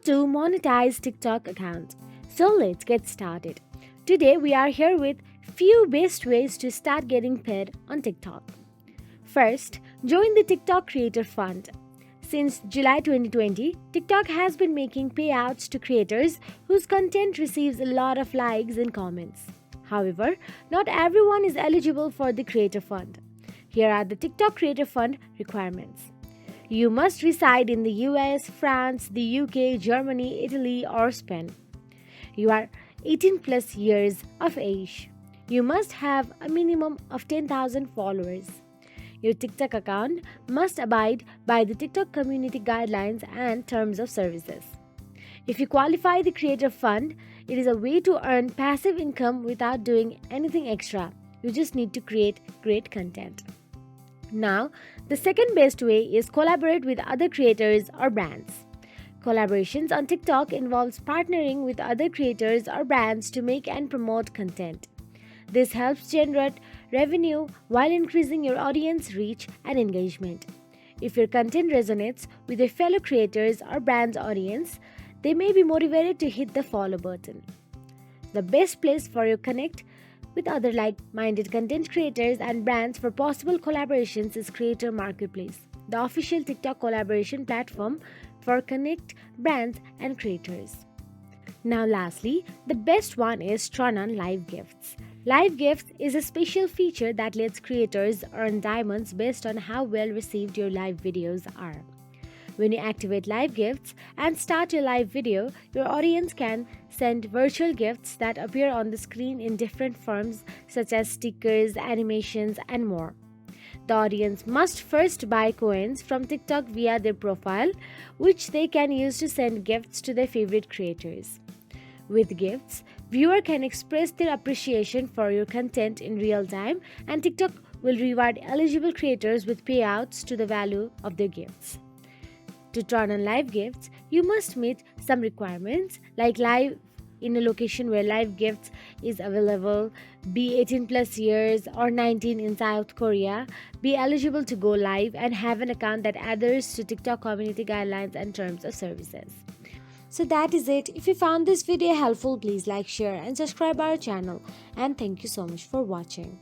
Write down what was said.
to Monetize TikTok account. So let's get started. Today we are here with few best ways to start getting paid on TikTok. First, join the TikTok Creator Fund. Since July 2020, TikTok has been making payouts to creators whose content receives a lot of likes and comments. However, not everyone is eligible for the Creator Fund. Here are the TikTok Creator Fund requirements. You must reside in the US, France, the UK, Germany, Italy, or Spain. You are 18 plus years of age. You must have a minimum of 10,000 followers. Your TikTok account must abide by the TikTok community guidelines and terms of services. If you qualify the Creator Fund, it is a way to earn passive income without doing anything extra. You just need to create great content. Now, the second best way is collaborate with other creators or brands. Collaborations on TikTok involves partnering with other creators or brands to make and promote content. This helps generate revenue while increasing your audience reach and engagement. If your content resonates with your fellow creators or brand's audience, they may be motivated to hit the follow button. The best place for your connect with other like-minded content creators and brands for possible collaborations is Creator Marketplace, the official TikTok collaboration platform for connect brands and creators. Now lastly, the best one is turn on live gifts. Live gifts is a special feature that lets creators earn diamonds based on how well received your live videos are. When you activate live gifts and start your live video, your audience can send virtual gifts that appear on the screen in different forms such as stickers, animations, and more. The audience must first buy coins from TikTok via their profile, which they can use to send gifts to their favorite creators. With gifts, viewers can express their appreciation for your content in real time, and TikTok will reward eligible creators with payouts to the value of their gifts. To turn on live gifts, you must meet some requirements like live in a location where live gifts is available, be 18 plus years or 19 in South Korea, be eligible to go live, and have an account that adheres to TikTok community guidelines and terms of services. So that is it. If you found this video helpful, please like, share and subscribe our channel. And thank you so much for watching.